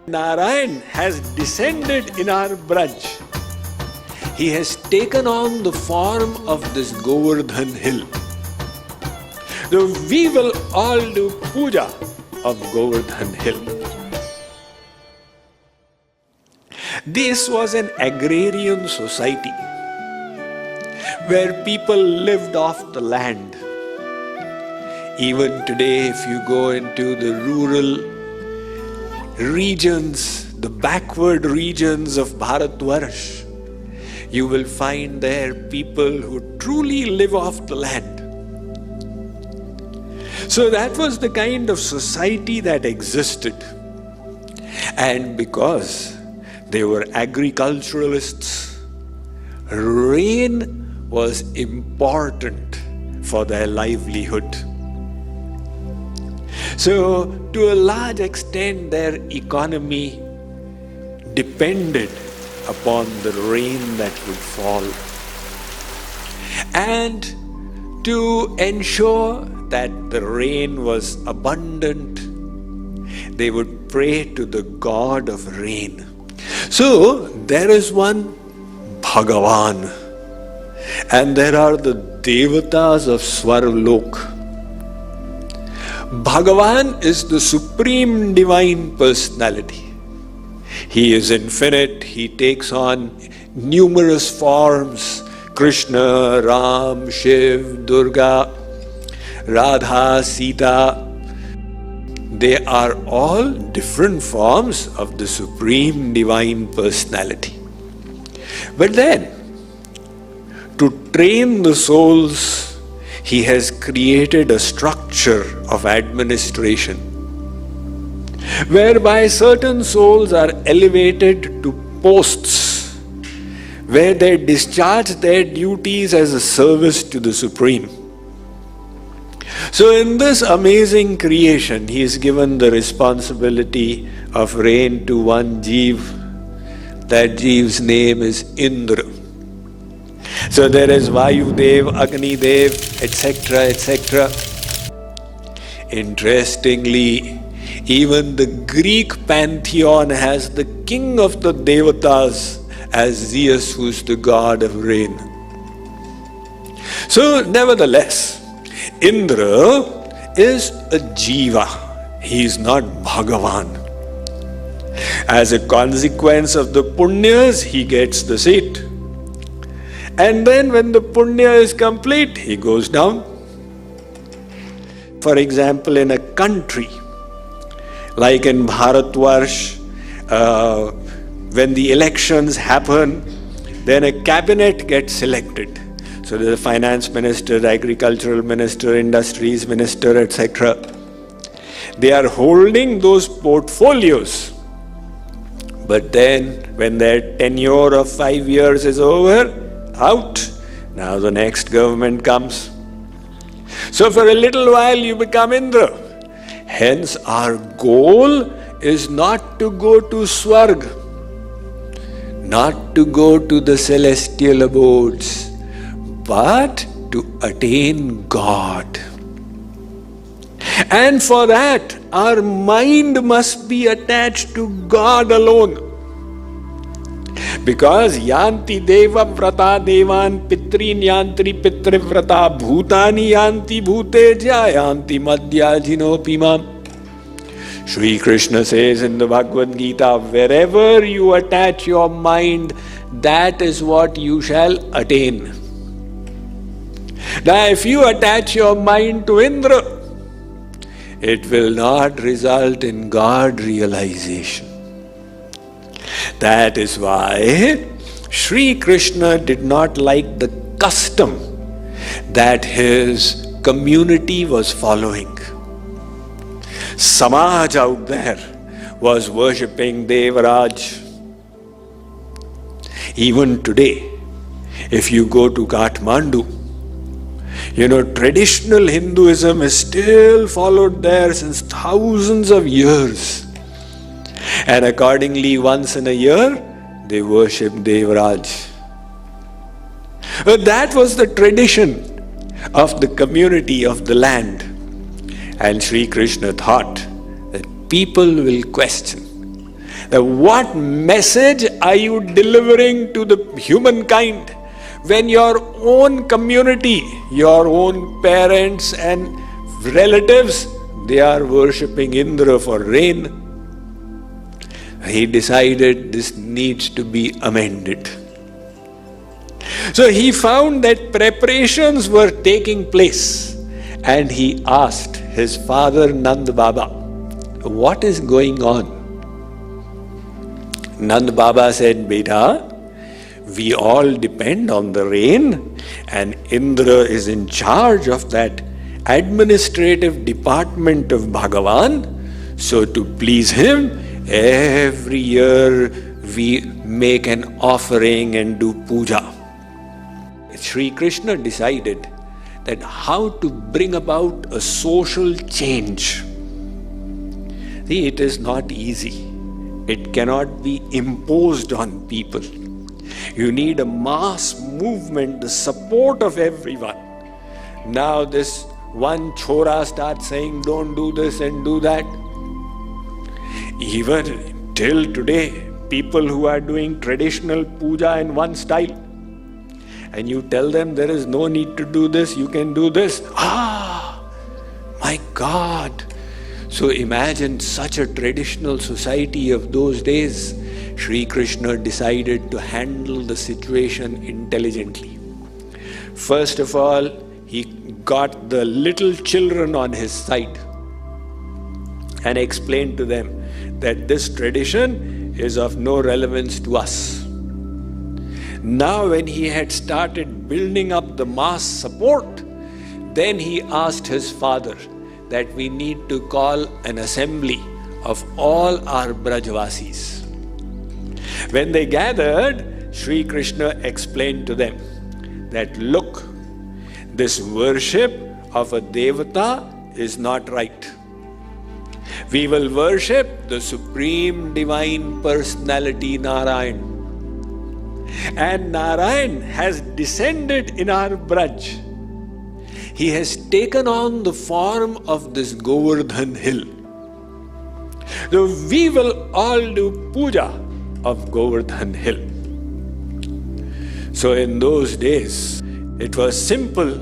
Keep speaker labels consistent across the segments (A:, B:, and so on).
A: Narayan has descended in our Braj. He has taken on the form of this Govardhan hill. So we will all do puja of Govardhan hill. This was an agrarian society where people lived off the land. Even today, if you go into the rural regions, the backward regions of Bharatvarsh, you will find there people who truly live off the land. So that was the kind of society that existed. And because they were agriculturalists, rain was important for their livelihood. So, to a large extent, their economy depended upon the rain that would fall. And to ensure that the rain was abundant, they would pray to the god of rain. So, there is one Bhagavan, and there are the Devatas of Swarlok. Bhagavan is the supreme divine personality. He is infinite. He takes on numerous forms. Krishna, Ram, Shiv, Durga, Radha, Sita. They are all different forms of the supreme divine personality. But then, to train the souls, he has created a structure of administration whereby certain souls are elevated to posts where they discharge their duties as a service to the Supreme. So in this amazing creation, he is given the responsibility of rain to one Jeev. That Jeev's name is Indra. So there is Vayu Dev, Agni Dev, etc., etc. Interestingly, even the Greek pantheon has the king of the Devatas as Zeus, who is the god of rain. So nevertheless, Indra is a Jiva. He is not Bhagavan. As a consequence of the Punyas, he gets the seat. And then when the punya is complete, he goes down. For example, in a country, like in Bharatvarsh, when the elections happen, then a cabinet gets selected. So there's a finance minister, the agricultural minister, industries minister, etc. They are holding those portfolios. But then when their tenure of 5 years is over, out. Now the next government comes. So for a little while you become Indra. Hence our goal is not to go to Swarg, not to go to the celestial abodes, but to attain God. And for that, our mind must be attached to God alone. Because yanti deva vrata devan pitrin yantri pitrivrata bhutani yanti bhuteja yanti madhya jinopimam. Sri Krishna says in the Bhagavad Gita, wherever you attach your mind, that is what you shall attain. Now if you attach your mind to Indra, it will not result in God realization. That is why Sri Krishna did not like the custom that his community was following. Samaj out there was worshipping Devaraj. Even today, if you go to Kathmandu, traditional Hinduism is still followed there since thousands of years. And accordingly, once in a year, they worship Devaraj. That was the tradition of the community of the land. And Sri Krishna thought that people will question. What message are you delivering to the humankind when your own community, your own parents and relatives, they are worshipping Indra for rain? He decided this needs to be amended. So he found that preparations were taking place, and he asked his father Nand Baba, what is going on? Nand Baba said, Beta, we all depend on the rain, and Indra is in charge of that administrative department of Bhagavan. So to please him, every year we make an offering and do puja. Sri Krishna decided that how to bring about a social change. See, it is not easy. It cannot be imposed on people. You need a mass movement, the support of everyone. Now this one chora starts saying, don't do this and do that. Even till today, people who are doing traditional puja in one style, and you tell them there is no need to do this, you can do this. My God! So imagine such a traditional society of those days. Sri Krishna decided to handle the situation intelligently. First of all, he got the little children on his side and explained to them that this tradition is of no relevance to us. Now when he had started building up the mass support, then he asked his father that we need to call an assembly of all our Brajvasis. When they gathered, Sri Krishna explained to them that, look, this worship of a Devata is not right. We will worship the Supreme Divine Personality Narayan. And Narayan has descended in our Braj. He has taken on the form of this Govardhan hill. So we will all do puja of Govardhan hill. So in those days, it was simple.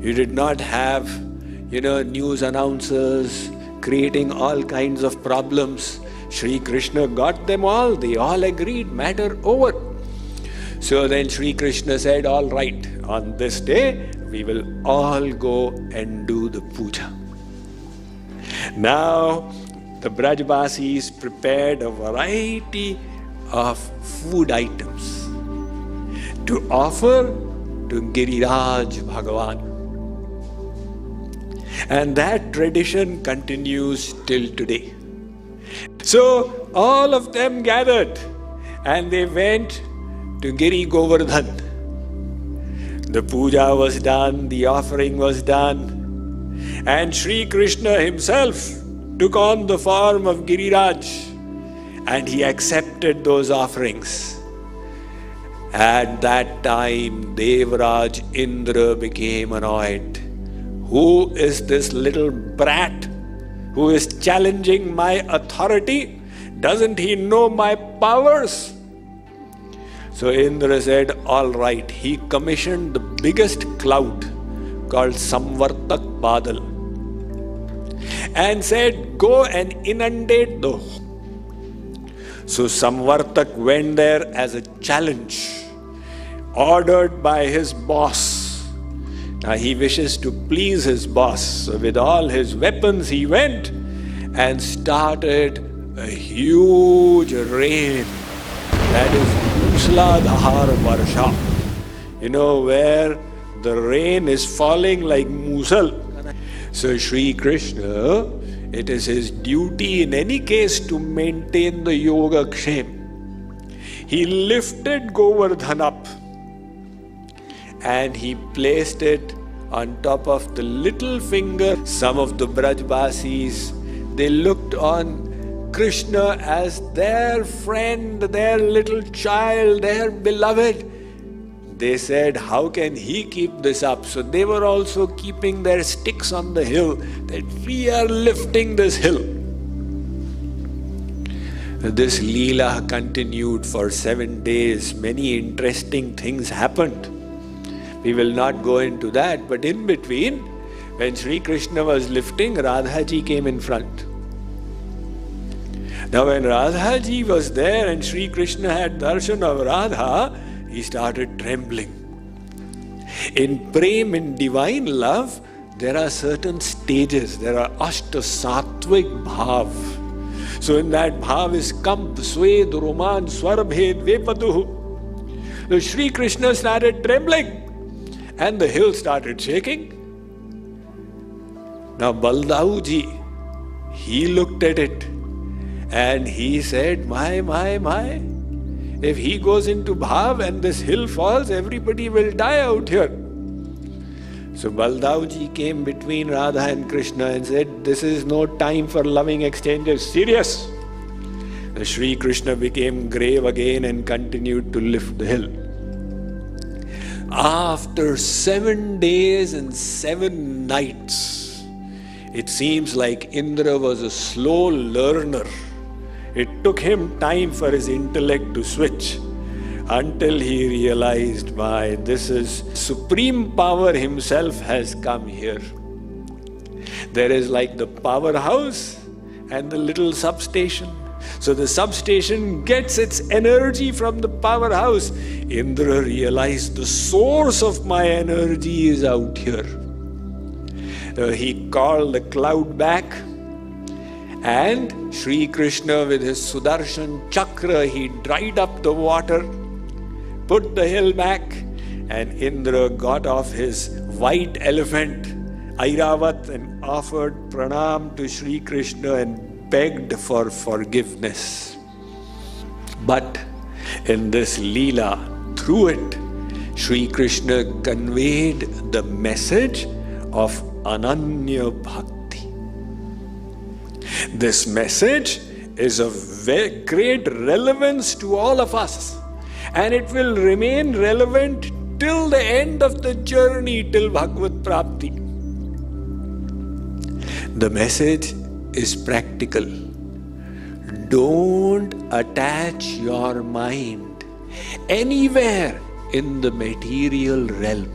A: You did not have, news announcers creating all kinds of problems. Sri Krishna got them all. They all agreed, matter over. So then Sri Krishna said, all right, on this day, we will all go and do the puja. Now, the Brajvasis prepared a variety of food items to offer to Giriraj Bhagavan. And that tradition continues till today. So, all of them gathered and they went to Giri Govardhan. The puja was done, the offering was done, and Sri Krishna himself took on the form of Giriraj and he accepted those offerings. At that time, Devraj Indra became annoyed. Who is this little brat who is challenging my authority? Doesn't he know my powers? So Indra said, all right. He commissioned the biggest cloud called Samvartak Badal and said, go and inundate the whole. So Samvartak went there as a challenge, ordered by his boss. Now he wishes to please his boss. So with all his weapons he went and started a huge rain. That is Musladhar Varsha. Where the rain is falling like musal. So Sri Krishna, it is his duty in any case to maintain the yoga kshem. He lifted Govardhan up and he placed it on top of the little finger. Some of the Brajvasis, they looked on Krishna as their friend, their little child, their beloved. They said, how can he keep this up? So they were also keeping their sticks on the hill, that we are lifting this hill. This Leela continued for 7 days. Many interesting things happened. We will not go into that, but in between, when Sri Krishna was lifting, Radhaji came in front. Now when Radhaji was there and Sri Krishna had darshan of Radha, he started trembling. In prem, in divine love, there are certain stages. There are ashta-sattvic bhav. So in that bhav is kamp, swed, roman, swarbhed, vepaduh. So Sri Krishna started trembling and the hill started shaking. Now Baldauji, he looked at it and he said, my. If he goes into bhav and this hill falls, everybody will die out here. So Baldauji came between Radha and Krishna and said, this is no time for loving exchanges, serious. The Sri Krishna became grave again and continued to lift the hill. After 7 days and 7 nights, it seems like Indra was a slow learner. It took him time for his intellect to switch until he realized, why, this is supreme power himself has come here. There is like the powerhouse and the little substation. So the substation gets its energy from the powerhouse. Indra realized the source of my energy is out here. He called the cloud back, and Sri Krishna with his Sudarshan Chakra, he dried up the water, put the hill back, and Indra got off his white elephant, Airavat, and offered pranam to Sri Krishna and begged for forgiveness. But in this Leela, through it, Sri Krishna conveyed the message of Ananya Bhakti. This message is of very great relevance to all of us, and it will remain relevant till the end of the journey, till Bhagavad Prapti. The message is practical. Don't attach your mind anywhere in the material realm.